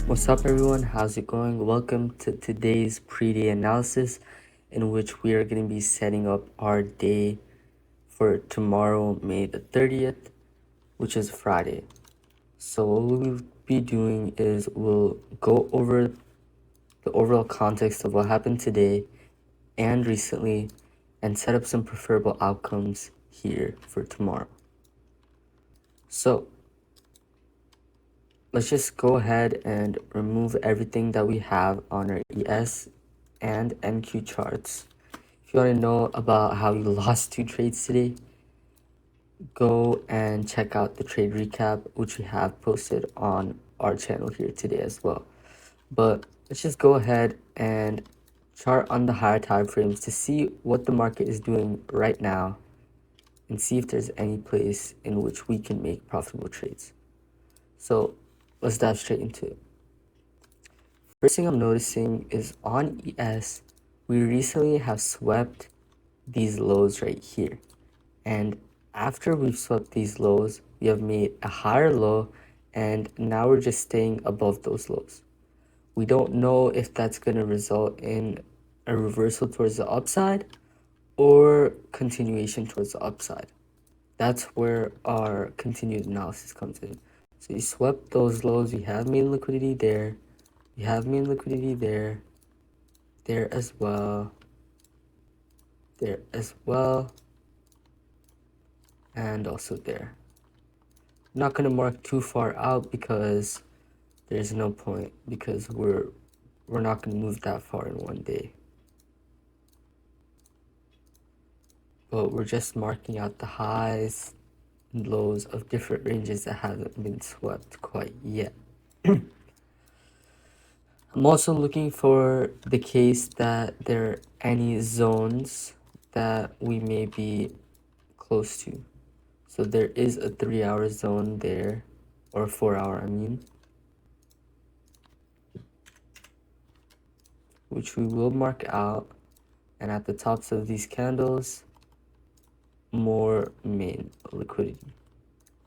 What's up, everyone? How's it going? Welcome to today's pre-day analysis, in which we are going to be setting up our day for tomorrow, May the 30th, which is Friday. So what we'll be doing is we'll go over the overall context of what happened today and recently and set up some preferable outcomes here for tomorrow. So let's just go ahead and remove everything that we have on our ES and NQ charts. If you want to know about how we lost 2 trades today, go and check out the trade recap, which we have posted on our channel here today as well. But let's just go ahead and chart on the higher time frames to see what the market is doing right now and see if there's any place in which we can make profitable trades. So let's dive straight into it. First thing I'm noticing is on ES, we recently have swept these lows right here. And after we've swept these lows, we have made a higher low, and now we're just staying above those lows. We don't know if that's going to result in a reversal towards the upside or continuation towards the upside. That's where our continued analysis comes in. So you swept those lows, we have main liquidity there, we have main liquidity there, there as well, and also there. I'm not going to mark too far out because there's no point, because we're not going to move that far in one day. But we're just marking out the highs and lows of different ranges that haven't been swept quite yet. I'm also looking for the case that there are any zones that we may be close to. So there is a 3-hour zone there, or 4-hour, I mean, which we will mark out. And at the tops of these candles, more main liquidity.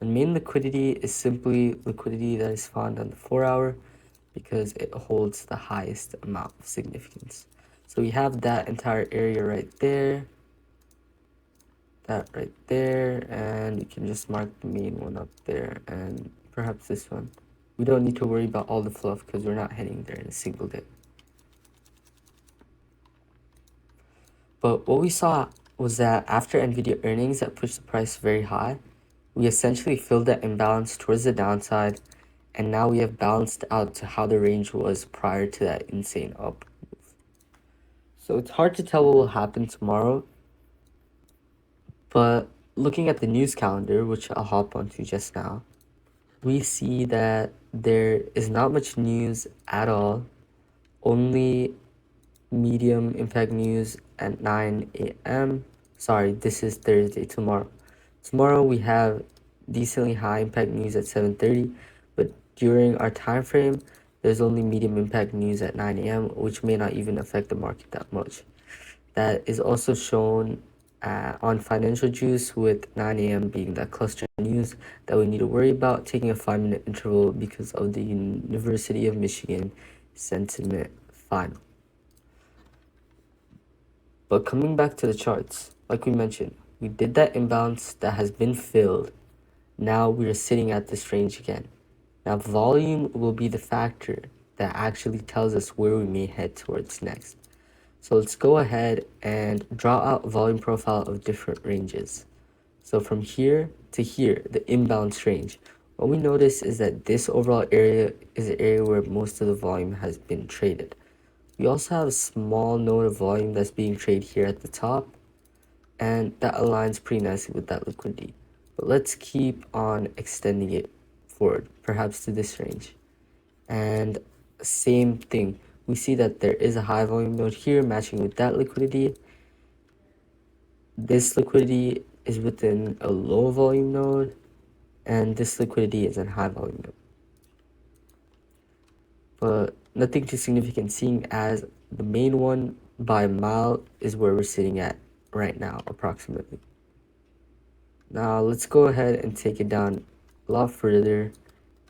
And main liquidity is simply liquidity that is found on the 4-hour because it holds the highest amount of significance. So we have that entire area right there, that right there, and you can just mark the main one up there and perhaps this one. We don't need to worry about all the fluff because we're not heading there in a single day. But what we saw was that after NVIDIA earnings that pushed the price very high, we essentially filled that imbalance towards the downside, and now we have balanced out to how the range was prior to that insane up move. So it's hard to tell what will happen tomorrow, but looking at the news calendar, which I'll hop onto just now, we see that there is not much news at all, only medium impact news at 9 a.m. Sorry, this is Thursday, tomorrow. Tomorrow we have decently high impact news at 7:30, but during our time frame, there's only medium impact news at 9 a.m., which may not even affect the market that much. That is also shown on Financial Juice, with 9 a.m. being that cluster news that we need to worry about, taking a 5-minute interval because of the University of Michigan sentiment final. But coming back to the charts, like we mentioned, we did that imbalance that has been filled. Now we are sitting at this range again. Now volume will be the factor that actually tells us where we may head towards next. So let's go ahead and draw out volume profile of different ranges. So from here to here, the imbalance range, what we notice is that this overall area is the area where most of the volume has been traded. We also have a small node of volume that's being traded here at the top, and that aligns pretty nicely with that liquidity. But let's keep on extending it forward, perhaps to this range. And same thing, we see that there is a high volume node here matching with that liquidity. This liquidity is within a low volume node, and this liquidity is in high volume node. But nothing too significant, seeing as the main one by a mile is where we're sitting at right now, approximately. Now let's go ahead and take it down a lot further,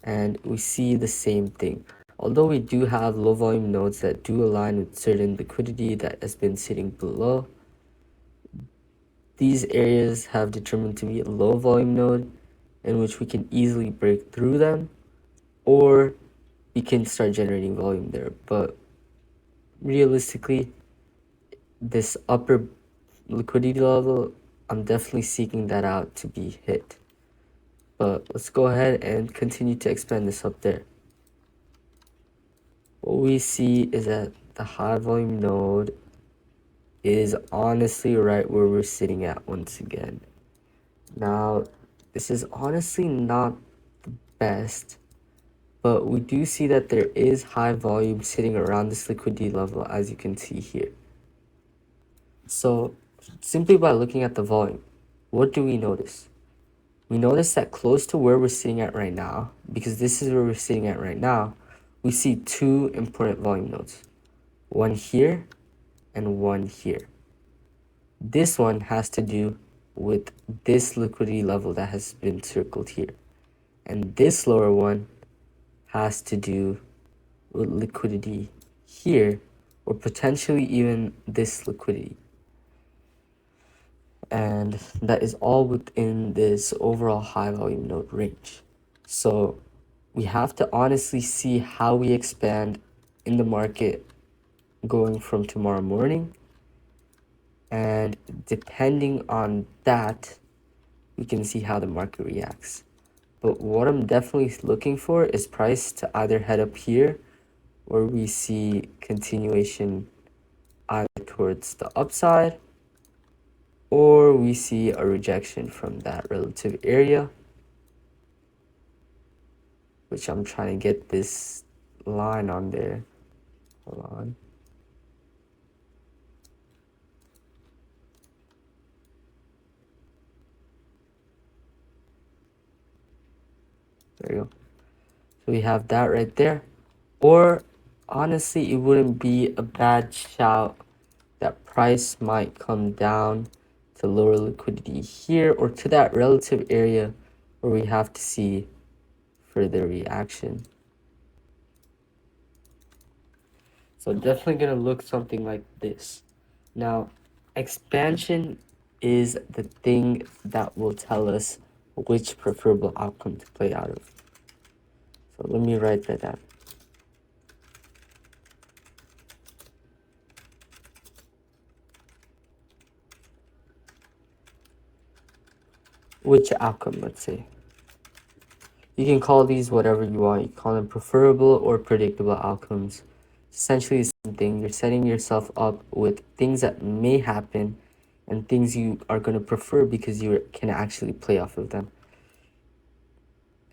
and we see the same thing. Although we do have low volume nodes that do align with certain liquidity that has been sitting below, these areas have determined to be a low volume node in which we can easily break through them, or we can start generating volume there. But realistically, this upper liquidity level, I'm definitely seeking that out to be hit. But let's go ahead and continue to expand this up there. What we see is that the high volume node is honestly right where we're sitting at once again. Now, this is honestly not the best, but we do see that there is high volume sitting around this liquidity level, as you can see here. So simply by looking at the volume, what do we notice? We notice that close to where we're sitting at right now, because this is where we're sitting at right now, we see two important volume nodes, one here and one here. This one has to do with this liquidity level that has been circled here. And this lower one has to do with liquidity here, or potentially even this liquidity. And that is all within this overall high volume node range. So we have to honestly see how we expand in the market going from tomorrow morning. And depending on that, we can see how the market reacts. But what I'm definitely looking for is price to either head up here, or we see continuation either towards the upside, or we see a rejection from that relative area, which I'm trying to get this line on there. Hold on. There you go. So we have that right there. Or honestly, it wouldn't be a bad shout that price might come down to lower liquidity here, or to that relative area where we have to see further reaction. So definitely gonna look something like this. Now, expansion is the thing that will tell us which preferable outcome to play out of. So let me write that down. Which outcome, let's say. You can call these whatever you want. You can call them preferable or predictable outcomes. Essentially the same thing. You're setting yourself up with things that may happen and things you are going to prefer because you can actually play off of them.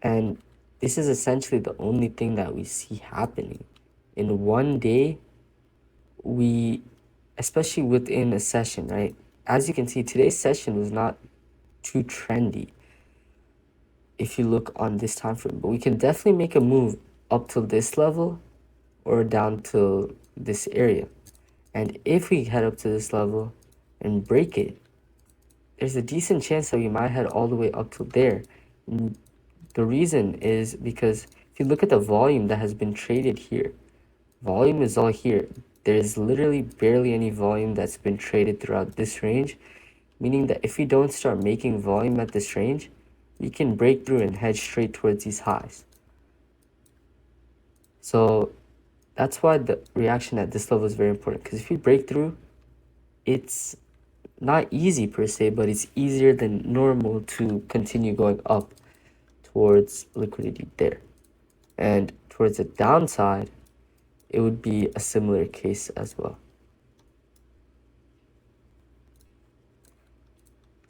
And this is essentially the only thing that we see happening. In one day, especially within a session, right? As you can see, today's session was not too trendy if you look on this time frame, but we can definitely make a move up to this level or down to this area. And if we head up to this level and break it, there's a decent chance that we might head all the way up to there. And the reason is because if you look at the volume that has been traded here, volume is all here. There's literally barely any volume that's been traded throughout this range, meaning that if we don't start making volume at this range, we can break through and head straight towards these highs. So that's why the reaction at this level is very important, because if you break through, it's not easy per se, but it's easier than normal to continue going up towards liquidity there. And towards the downside, it would be a similar case as well.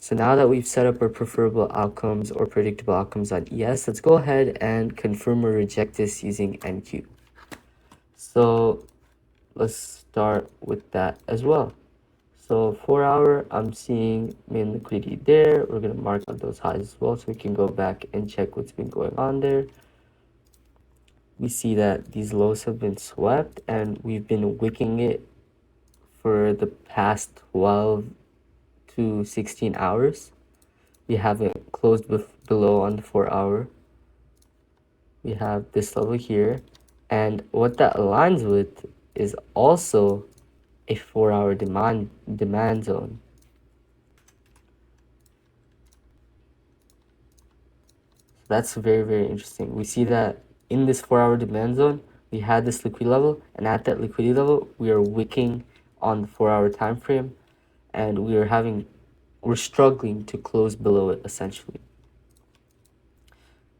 So now that we've set up our preferable outcomes or predictable outcomes on ES, let's go ahead and confirm or reject this using NQ. So let's start with that as well. So 4 hour, I'm seeing main liquidity there. We're going to mark out those highs as well so we can go back and check what's been going on there. We see that these lows have been swept and we've been wicking it for the past 12 to 16 hours. We haven't closed below on the 4 hour. We have this level here, And what that aligns with is also a 4-hour demand zone. That's very, very interesting. We see that in this 4-hour demand zone, we had this liquidity level, and at that liquidity level, we are wicking on the 4-hour time frame, and we're struggling to close below it essentially.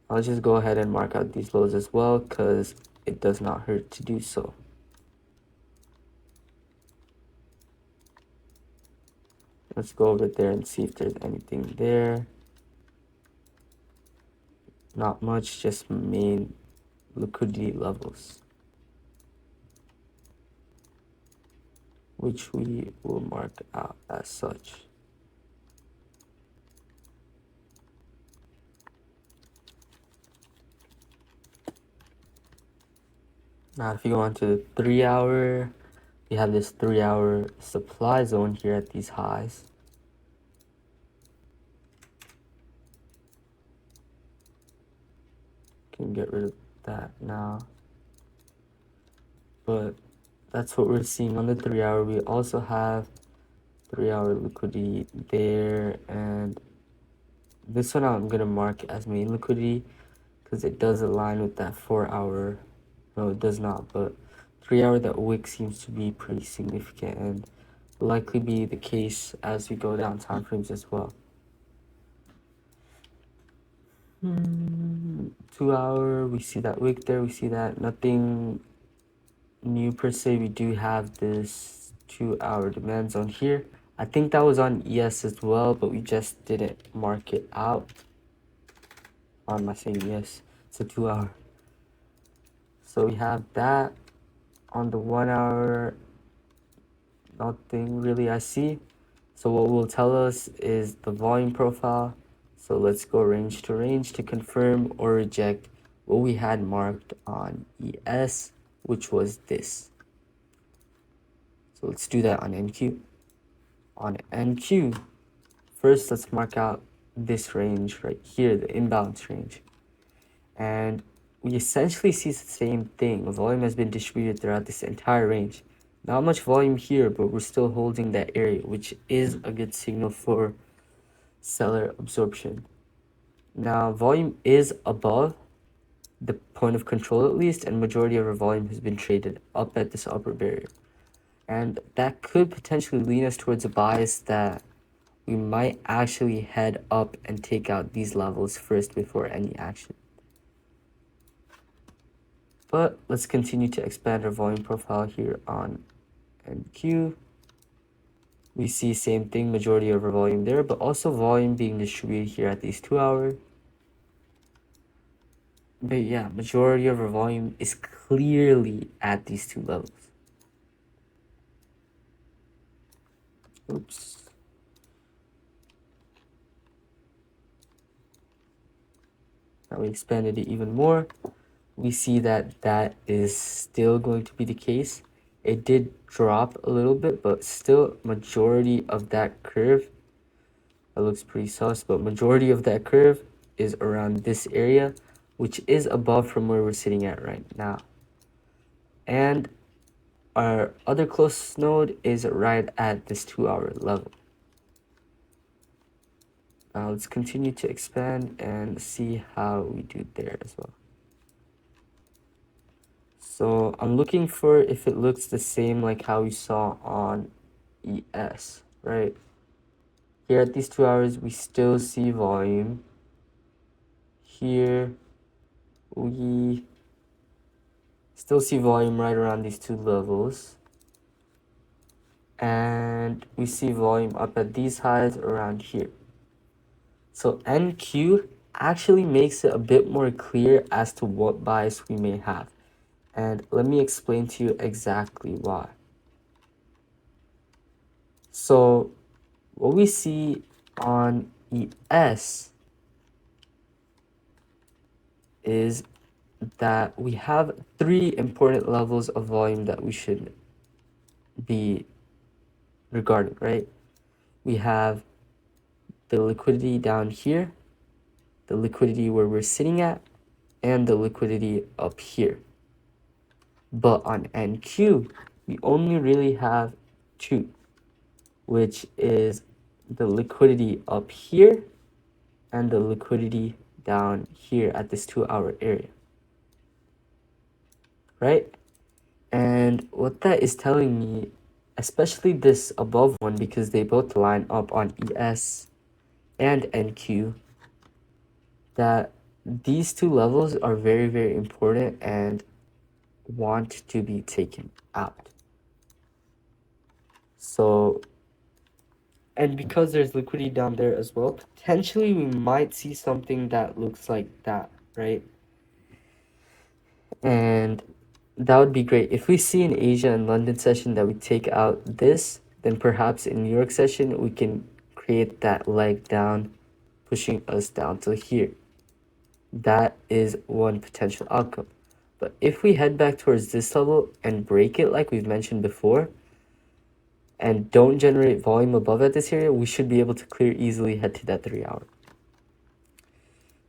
I'll just go ahead and mark out these lows as well because it does not hurt to do so. Let's go over there and see if there's anything there. Not much, just main liquidity levels, which we will mark out as such. Now, if you go on to the 3-hour, we have this 3-hour supply zone here at these highs. Can get rid of that now. But that's what we're seeing on the 3-hour. We also have 3-hour liquidity there, and this one I'm gonna mark as main liquidity because it does align with that 4-hour. No, it does not, but 3-hour, that wick seems to be pretty significant and likely be the case as we go down time frames as well. 2-hour, we see that wick there, we see that nothing new per se. We do have this 2-hour demand zone here. I think that was on ES as well, but we just didn't mark it out. Or am I saying ES? It's a 2-hour. So we have that on the 1-hour. Nothing really I see. So what will tell us is the volume profile. So let's go range to confirm or reject what we had marked on ES, which was this. So let's do that on NQ. On NQ, first let's mark out this range right here, the imbalance range. And we essentially see the same thing. Volume has been distributed throughout this entire range. Not much volume here, but we're still holding that area, which is a good signal for seller absorption. Now, volume is above the point of control at least, and majority of our volume has been traded up at this upper barrier. And that could potentially lean us towards a bias that we might actually head up and take out these levels first before any action. But let's continue to expand our volume profile here on NQ. We see same thing, majority of our volume there, but also volume being distributed here at these 2-hour. But yeah, majority of our volume is clearly at these two levels. Oops. Now we expanded it even more. We see that that is still going to be the case. It did drop a little bit, but still majority of that curve, that looks pretty sus, but majority of that curve is around this area, which is above from where we're sitting at right now. And our other closest node is right at this 2-hour level. Now let's continue to expand and see how we do there as well. So I'm looking for if it looks the same like how we saw on ES, right? Here at these 2 hours, we still see volume. Here, we still see volume right around these two levels. And we see volume up at these highs around here. So NQ actually makes it a bit more clear as to what bias we may have. And let me explain to you exactly why. So what we see on ES is that we have 3 important levels of volume that we should be regarding, right? We have the liquidity down here, the liquidity where we're sitting at, and the liquidity up here. But on NQ, we only really have two, which is the liquidity up here and the liquidity down here at this 2-hour area, right? And what that is telling me, especially this above one, because they both line up on ES and NQ, that these two levels are very, very important and want to be taken out. So, and because there's liquidity down there as well, potentially we might see something that looks like that, right? And that would be great. If we see in Asia and London session that we take out this, then perhaps in New York session, we can create that leg down, pushing us down to here. That is one potential outcome. But if we head back towards this level and break it like we've mentioned before, and don't generate volume above at this area, we should be able to clear easily, head to that 3-hour.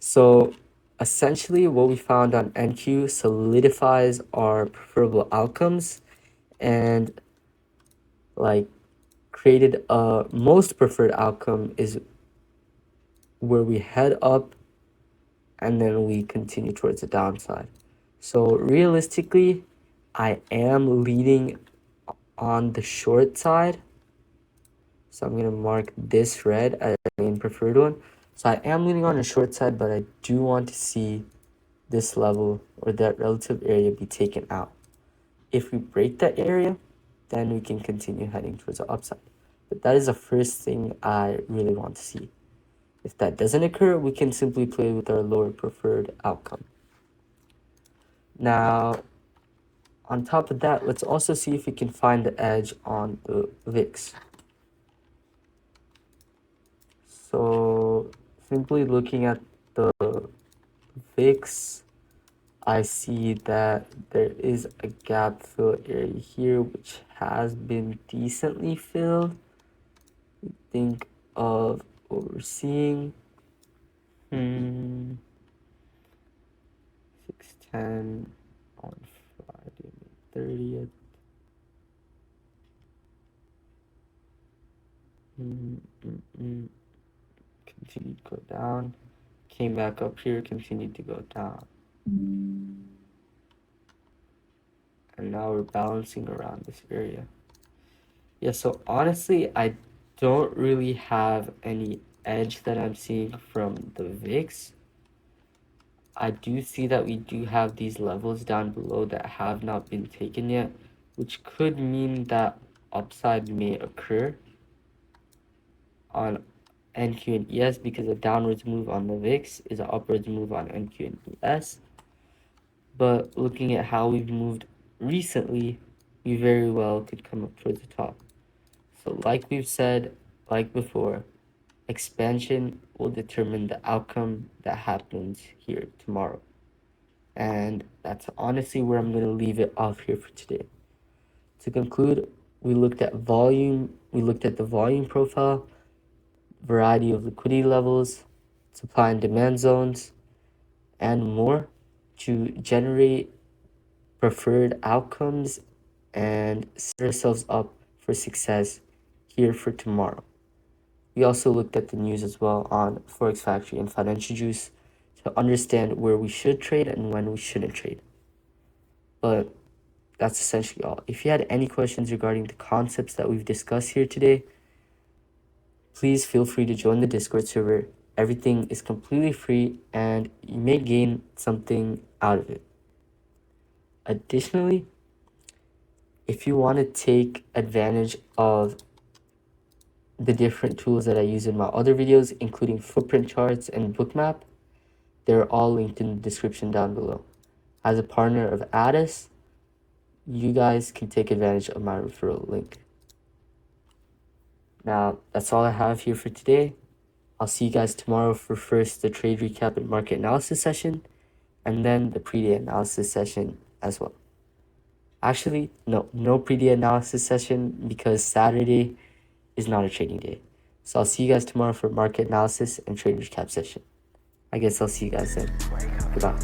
So essentially what we found on NQ solidifies our preferable outcomes and like created a most preferred outcome is where we head up and then we continue towards the downside. So realistically, I am leading on the short side. So I'm going to mark this red as the main preferred one. So I am leaning on the short side, but I do want to see this level or that relative area be taken out. If we break that area, then we can continue heading towards the upside. But that is the first thing I really want to see. If that doesn't occur, we can simply play with our lower preferred outcome. Now, on top of that, let's also see if we can find the edge on the VIX. So simply looking at the VIX, I see that there is a gap fill area here which has been decently filled. Think of what we're seeing. 610 on Friday, May 30th. Continued to go down. Came back up here, continued to go down. And now we're balancing around this area. Yeah, so honestly, I don't really have any edge that I'm seeing from the VIX. I do see that we do have these levels down below that have not been taken yet, which could mean that upside may occur on NQ and ES because a downwards move on the VIX is an upwards move on NQ and ES. But looking at how we've moved recently, we very well could come up towards the top. So like we've said, like before, expansion will determine the outcome that happens here tomorrow. And that's honestly where I'm going to leave it off here for today. To conclude, we looked at volume, we looked at the volume profile, variety of liquidity levels, supply and demand zones, and more to generate preferred outcomes and set ourselves up for success here for tomorrow. We also looked at the news as well on Forex Factory and Financial Juice to understand where we should trade and when we shouldn't trade. But that's essentially all. If you had any questions regarding the concepts that we've discussed here today, please feel free to join the Discord server. Everything is completely free and you may gain something out of it. Additionally, if you want to take advantage of the different tools that I use in my other videos, including footprint charts and Bookmap, they're all linked in the description down below. As a partner of Addis, you guys can take advantage of my referral link. Now, that's all I have here for today. I'll see you guys tomorrow for first the trade recap and market analysis session, and then the pre-day analysis session as well. Actually, no pre-day analysis session because Saturday is not a trading day. So I'll see you guys tomorrow for market analysis and trade recap session. I guess I'll see you guys then. Goodbye.